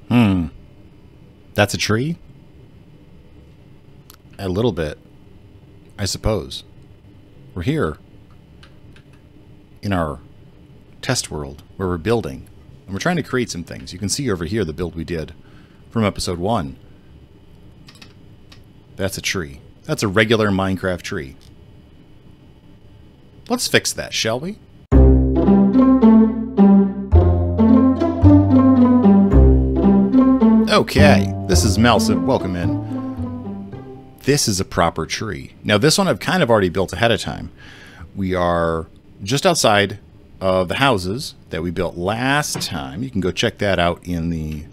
That's a tree? A little bit, I suppose. We're here in our test world where we're building. And we're trying to create some things. You can see over here the build we did from episode 1. That's a tree. That's a regular Minecraft tree. Let's fix that, shall we? Okay, this is Malsiv. Welcome in. This is a proper tree. Now this one I've kind of already built ahead of time. We are just outside of the houses that we built last time. You can go check that out in the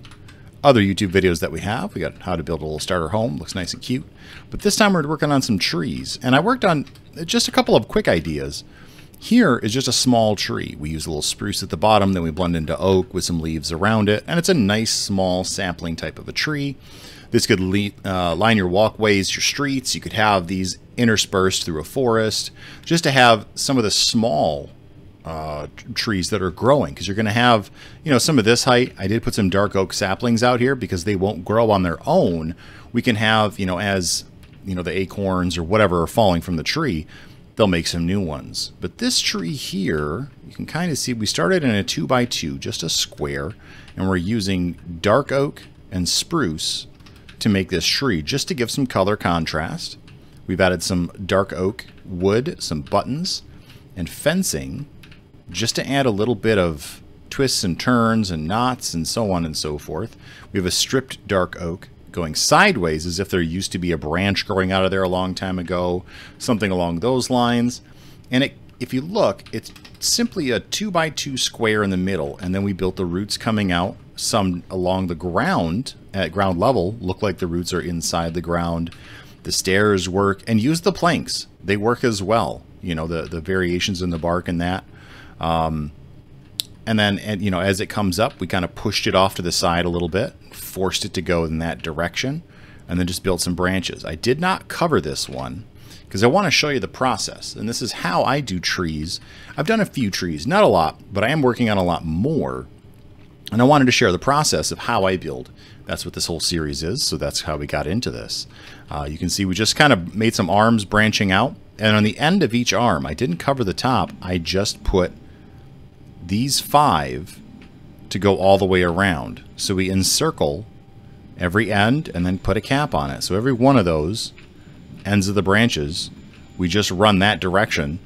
other YouTube videos that we have. We got how to build a little starter home. Looks nice and cute. But this time we're working on some trees. And I worked on just a couple of quick ideas. Here is just a small tree. We use a little spruce at the bottom, then we blend into oak with some leaves around it. And it's a nice small sapling type of a tree. This could line your walkways, your streets. You could have these interspersed through a forest just to have some of the small trees that are growing, because you're going to have, you know, some of this height. I did put some dark oak saplings out here because they won't grow on their own. We can have, you know, as, you know, the acorns or whatever are falling from the tree, they'll make some new ones. But this tree here, you can kind of see we started in a 2x2, just a square, and we're using dark oak and spruce to make this tree, just to give some color contrast. We've added some dark oak wood, some buttons, and fencing, just to add a little bit of twists and turns and knots and so on and so forth. We have a stripped dark oak going sideways as if there used to be a branch growing out of there a long time ago, something along those lines. And if you look, it's simply a 2x2 square in the middle, and then we built the roots coming out, some along the ground at ground level, look like the roots are inside the ground. The stairs work, and use the planks. They work as well. You know, the variations in the bark and that. And then, you know, as it comes up, we kind of pushed it off to the side a little bit, forced it to go in that direction, and then just built some branches. I did not cover this one because I want to show you the process. And this is how I do trees. I've done a few trees, not a lot, but I am working on a lot more. And I wanted to share the process of how I build. That's what this whole series is, so that's how we got into this. You can see we just kind of made some arms branching out. And on the end of each arm, I didn't cover the top. I just put these 5 to go all the way around. So we encircle every end and then put a cap on it. So every one of those ends of the branches, we just run that direction.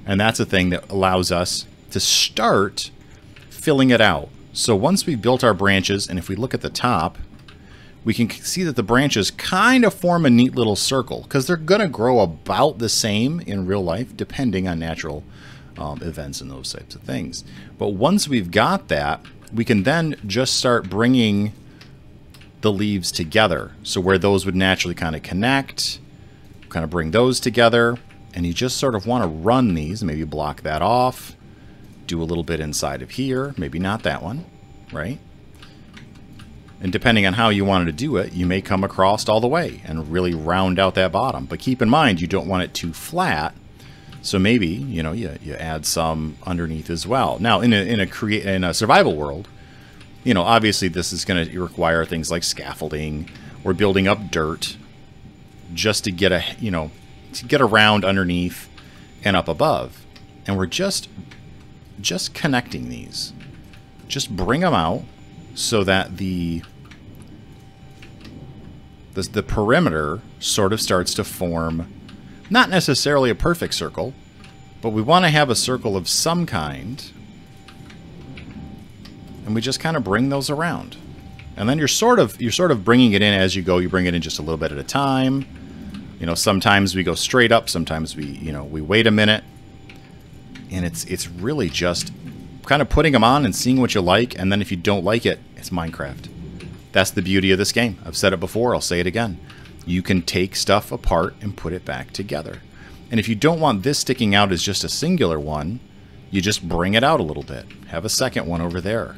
And that's a thing that allows us to start filling it out. So once we built our branches, and if we look at the top, we can see that the branches kind of form a neat little circle, because they're going to grow about the same in real life, depending on natural events and those types of things. But once we've got that, we can then just start bringing the leaves together. So where those would naturally kind of connect, kind of bring those together, and you just sort of want to run these, maybe block that off, do a little bit inside of here, maybe not that one, right? And depending on how you wanted to do it, you may come across all the way and really round out that bottom. But keep in mind, you don't want it too flat. So maybe, you know, you add some underneath as well. Now, in a survival world, you know, obviously this is going to require things like scaffolding or building up dirt just to get to get around underneath and up above. And we're just connecting these. Just bring them out so that the perimeter sort of starts to form, not necessarily a perfect circle, but we want to have a circle of some kind. And we just kind of bring those around. And then you're sort of bringing it in as you go. You bring it in just a little bit at a time. You know, sometimes we go straight up, sometimes we wait a minute. And it's really just kind of putting them on and seeing what you like, and then if you don't like it, it's Minecraft. That's the beauty of this game. I've said it before, I'll say it again. You can take stuff apart and put it back together. And if you don't want this sticking out as just a singular one, you just bring it out a little bit. Have a second one over there.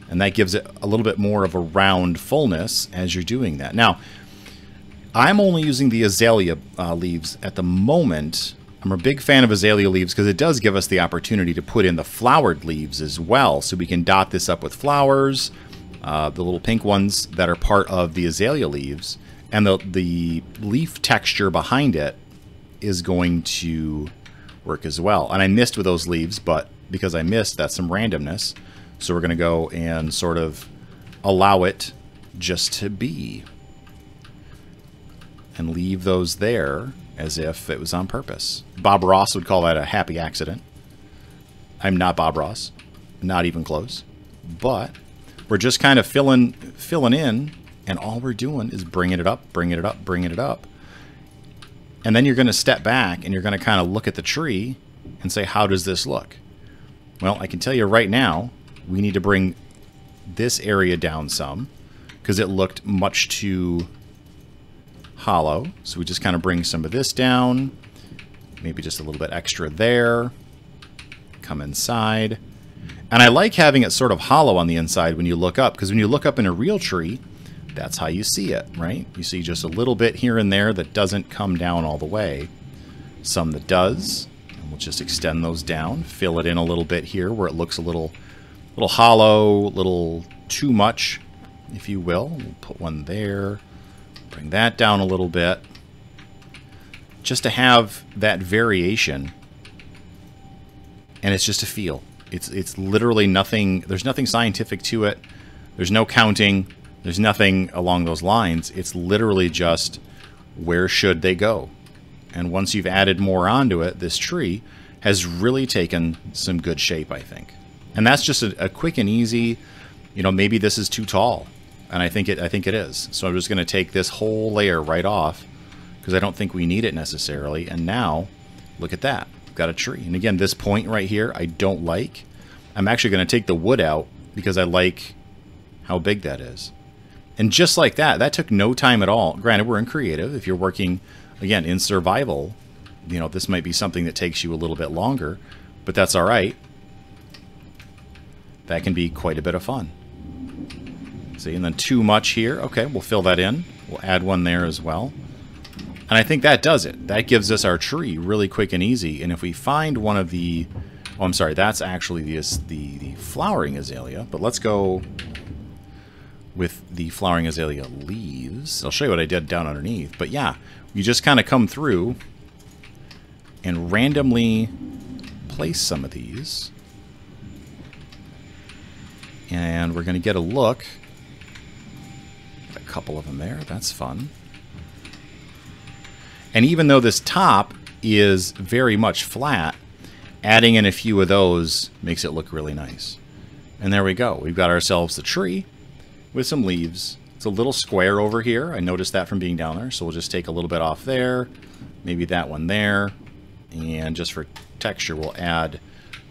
And that gives it a little bit more of a round fullness as you're doing that. Now, I'm only using the azalea leaves at the moment. I'm a big fan of azalea leaves because it does give us the opportunity to put in the flowered leaves as well. So we can dot this up with flowers the little pink ones that are part of the azalea leaves, and the leaf texture behind it is going to work as well. And I missed with those leaves, but because I missed, that's some randomness. So we're going to go and sort of allow it just to be. And leave those there as if it was on purpose. Bob Ross would call that a happy accident. I'm not Bob Ross. Not even close. But we're just kind of filling in, and all we're doing is bringing it up, bringing it up, bringing it up. And then you're going to step back and you're going to kind of look at the tree and say, how does this look? Well, I can tell you right now, we need to bring this area down some because it looked much too hollow. So we just kind of bring some of this down, maybe just a little bit extra there, come inside. And I like having it sort of hollow on the inside when you look up, because when you look up in a real tree, that's how you see it, right? You see just a little bit here and there that doesn't come down all the way. Some that does. And we'll just extend those down, fill it in a little bit here where it looks a little hollow, a little too much, if you will. We'll put one there. Bring that down a little bit. Just to have that variation. And it's just a feel. It's literally nothing. There's nothing scientific to it. There's no counting. There's nothing along those lines. It's literally just where should they go? And once you've added more onto it, this tree has really taken some good shape, I think. And that's just a quick and easy, you know, maybe this is too tall. And I think it is. So I'm just going to take this whole layer right off because I don't think we need it necessarily. And now, look at that. We've got a tree. And again, this point right here, I don't like. I'm actually going to take the wood out because I like how big that is. And just like that, that took no time at all. Granted, we're in creative. If you're working, again, in survival, you know, this might be something that takes you a little bit longer, but that's all right. That can be quite a bit of fun. See, and then too much here. Okay, we'll fill that in. We'll add one there as well. And I think that does it. That gives us our tree really quick and easy. And if we find one of the... Oh, I'm sorry, that's actually the flowering azalea. But let's go with the flowering azalea leaves. I'll show you what I did down underneath. But yeah, you just kind of come through and randomly place some of these. And we're going to get a look. A couple of them there. That's fun. And even though this top is very much flat, adding in a few of those makes it look really nice. And there we go. We've got ourselves the tree with some leaves. It's a little square over here. I noticed that from being down there. So we'll just take a little bit off there. Maybe that one there. And just for texture, we'll add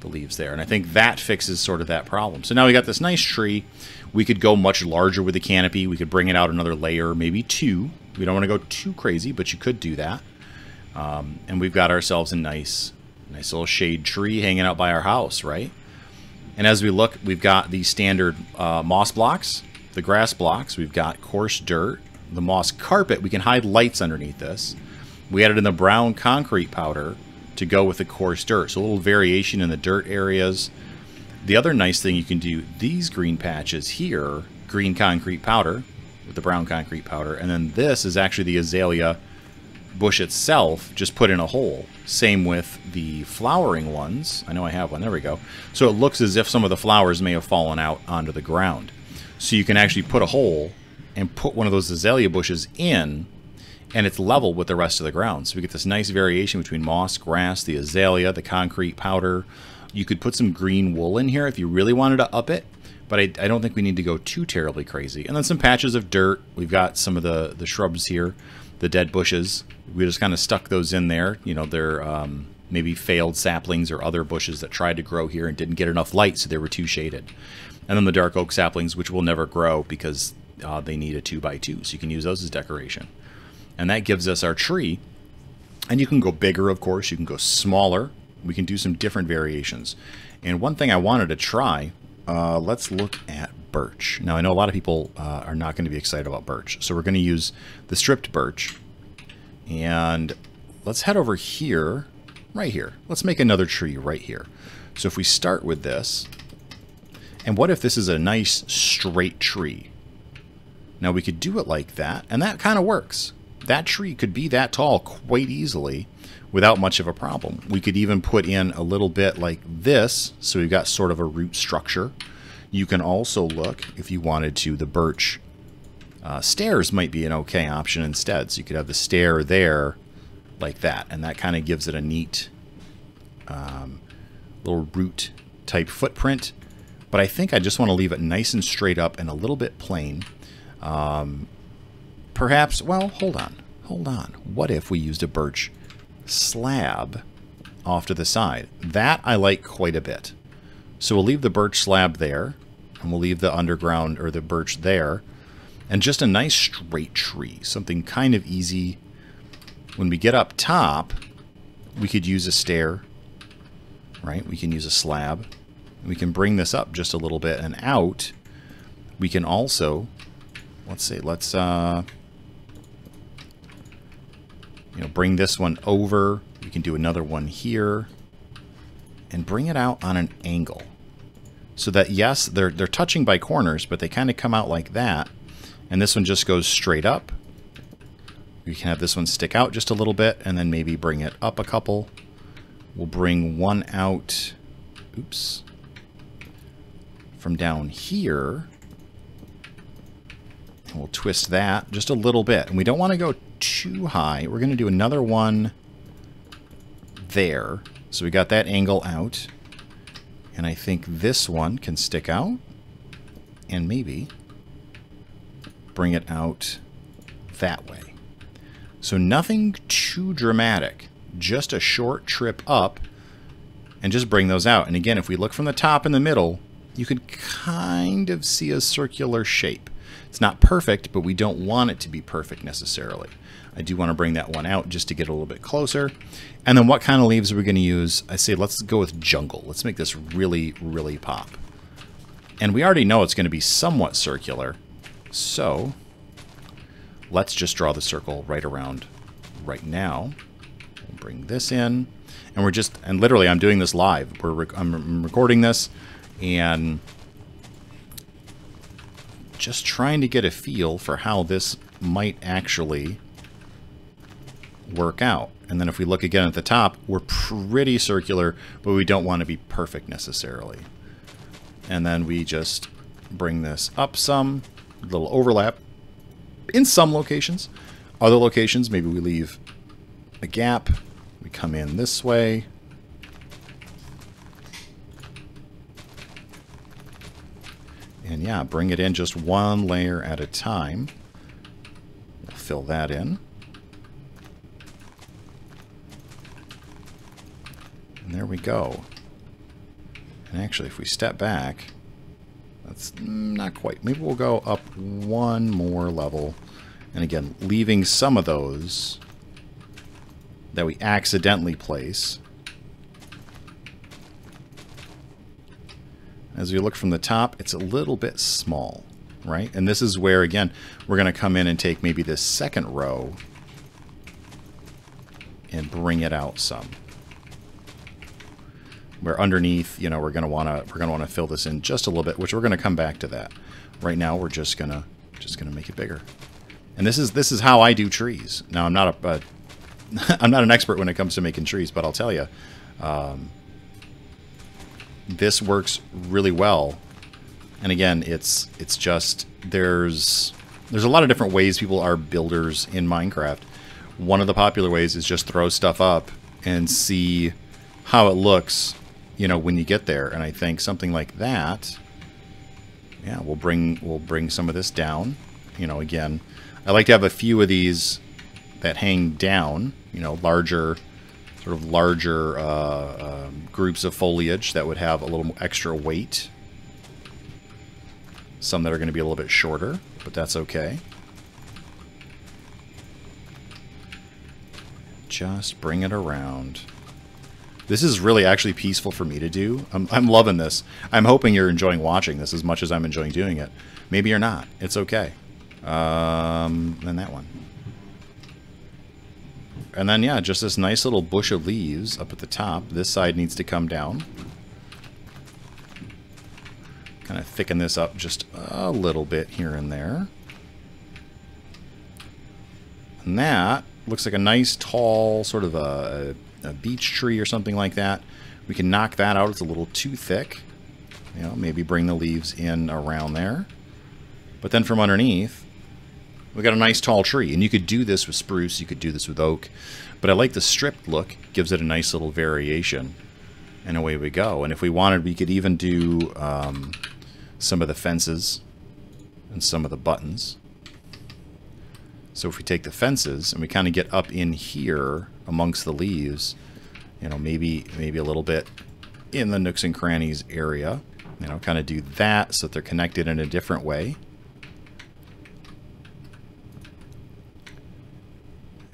the leaves there. And I think that fixes sort of that problem. So now we got this nice tree. We could go much larger with the canopy. We could bring it out another layer, maybe two. We don't want to go too crazy, but you could do that. And we've got ourselves a nice little shade tree hanging out by our house, right? And as we look, we've got the standard moss blocks, the grass blocks. We've got coarse dirt, the moss carpet. We can hide lights underneath this. We added in the brown concrete powder to go with the coarse dirt. So a little variation in the dirt areas. The other nice thing you can do, these green patches here, green concrete powder with the brown concrete powder. And then this is actually the azalea bush itself, just put in a hole. Same with the flowering ones. I know I have one. There we go. So it looks as if some of the flowers may have fallen out onto the ground. So you can actually put a hole and put one of those azalea bushes in, and it's level with the rest of the ground. So we get this nice variation between moss, grass, the azalea, the concrete powder. You could put some green wool in here if you really wanted to up it, but I don't think we need to go too terribly crazy. And then some patches of dirt. We've got some of the shrubs here, the dead bushes. We just kind of stuck those in there. You know, they're maybe failed saplings or other bushes that tried to grow here and didn't get enough light, so they were too shaded. And then the dark oak saplings, which will never grow because they need a 2x2, so you can use those as decoration. And that gives us our tree. And you can go bigger, of course. You can go smaller. We can do some different variations. And one thing I wanted to try, let's look at birch. Now, I know a lot of people are not going to be excited about birch. So we're going to use the stripped birch. And let's head over here, right here. Let's make another tree right here. So if we start with this, And what if this is a nice straight tree? Now we could do it like that, and that kind of works. That tree could be that tall quite easily without much of a problem. We could even put in a little bit like this, so we've got sort of a root structure. You can also look, if you wanted to, the birch stairs might be an okay option instead. So you could have the stair there like that, and that kind of gives it a neat little root type footprint. But I think I just want to leave it nice and straight up and a little bit plain. Perhaps, well, hold on. What if we used a birch slab off to the side? That I like quite a bit. So we'll leave the birch slab there, and we'll leave the underground or the birch there, and just a nice straight tree, something kind of easy. When we get up top, we could use a stair, right? We can use a slab. We can bring this up just a little bit and out. We can also, let's bring this one over. We can do another one here and bring it out on an angle. So that, yes, they're touching by corners, but they kind of come out like that. And this one just goes straight up. We can have this one stick out just a little bit and then maybe bring it up a couple. We'll bring one out, oops, from down here. And we'll twist that just a little bit. And we don't want to go too high. We're going to do another one there. So we got that angle out. And I think this one can stick out. And maybe bring it out that way. So nothing too dramatic. Just a short trip up. And just bring those out. And again, if we look from the top in the middle, you could kind of see a circular shape. It's not perfect, but we don't want it to be perfect necessarily. I do want to bring that one out just to get a little bit closer. And then what kind of leaves are we going to use? I say let's go with jungle. Let's make this really, really pop. And we already know it's going to be somewhat circular. So let's just draw the circle right around right now. We'll bring this in. And literally I'm doing this live. I'm recording this and just trying to get a feel for how this might actually work out. And then if we look again at the top, we're pretty circular, but we don't want to be perfect necessarily. And then we just bring this up some, a little overlap in some locations. Other locations, maybe we leave a gap. We come in this way. And yeah, bring it in just one layer at a time. We'll fill that in. And there we go. And actually, if we step back, that's not quite. Maybe we'll go up one more level. And again, leaving some of those that we accidentally place. As we look from the top, it's a little bit small, right? And this is where, again, we're going to come in and take maybe this second row and bring it out some. Where underneath, you know, we're going to want to fill this in just a little bit, which we're going to come back to that. Right now, we're just going to make it bigger. And this is how I do trees. Now, I'm not I'm not an expert when it comes to making trees, but I'll tell you, this works really well. And again, it's just there's a lot of different ways people are builders in Minecraft. One of the popular ways is just throw stuff up and see how it looks, you know, when you get there. And I think something like that, yeah, we'll bring some of this down. You know, again, I like to have a few of these that hang down, you know, larger groups of foliage that would have a little extra weight. Some that are going to be a little bit shorter, but that's okay. Just bring it around. This is really actually peaceful for me to do. I'm loving this. I'm hoping you're enjoying watching this as much as I'm enjoying doing it. Maybe you're not. It's okay. Then that one. And then, yeah, just this nice little bush of leaves up at the top. This side needs to come down. Kind of thicken this up just a little bit here and there. And that looks like a nice tall sort of a beech tree or something like that. We can knock that out. It's a little too thick. You know, maybe bring the leaves in around there. But then from underneath, we got a nice tall tree. And you could do this with spruce, you could do this with oak. But I like the stripped look. Gives it a nice little variation. And away we go. And if we wanted, we could even do some of the fences and some of the buttons. So if we take the fences and we kind of get up in here amongst the leaves, you know, maybe a little bit in the nooks and crannies area, you know, kind of do that so that they're connected in a different way.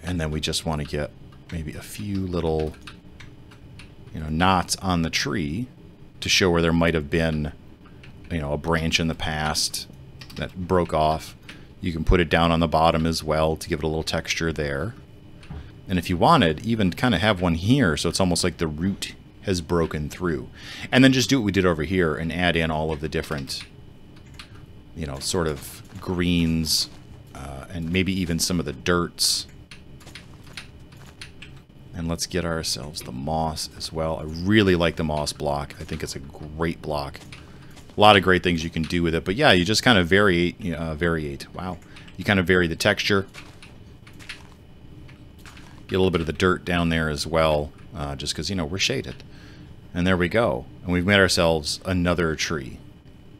And then we just want to get maybe a few little, you know, knots on the tree to show where there might have been, you know, a branch in the past that broke off. You can put it down on the bottom as well to give it a little texture there. And if you wanted, even kind of have one here so it's almost like the root has broken through. And then just do what we did over here and add in all of the different, you know, sort of greens and maybe even some of the dirts. And let's get ourselves the moss as well. I really like the moss block. I think it's a great block. A lot of great things you can do with it. But yeah, you just kind of Wow. You kind of vary the texture. Get a little bit of the dirt down there as well, just because, you know, we're shaded. And there we go. And we've made ourselves another tree.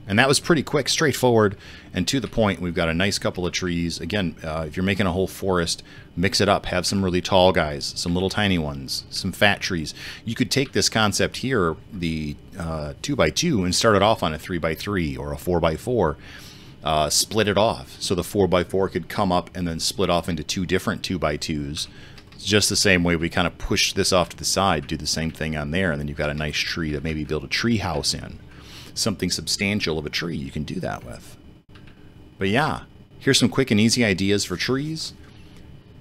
And that was pretty quick, straightforward, and to the point. We've got a nice couple of trees. Again, if you're making a whole forest, mix it up. Have some really tall guys, some little tiny ones, some fat trees. You could take this concept here, the 2x2, and start it off on a 3x3 or a 4x4. Split it off. So the 4x4 could come up and then split off into two different 2x2s. Just the same way we kind of push this off to the side, do the same thing on there, and then you've got a nice tree to maybe build a tree house in. Something substantial of a tree you can do that with. But yeah, here's some quick and easy ideas for trees.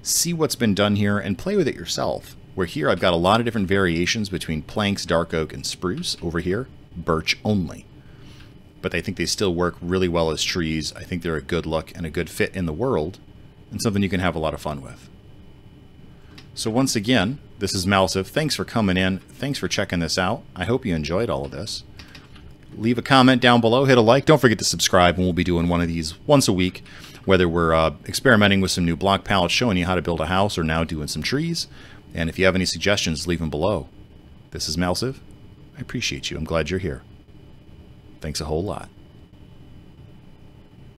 See what's been done here and play with it yourself. Where here I've got a lot of different variations between planks, dark oak, and spruce. Over here, birch only. But I think they still work really well as trees. I think they're a good look and a good fit in the world, and something you can have a lot of fun with. So once again, this is Malsiv. Thanks for coming in. Thanks for checking this out. I hope you enjoyed all of this. Leave a comment down below, hit a like. Don't forget to subscribe, and we'll be doing one of these once a week, whether we're experimenting with some new block palettes, showing you how to build a house, or now doing some trees. And if you have any suggestions, leave them below. This is Malsiv. I appreciate you. I'm glad you're here. Thanks a whole lot.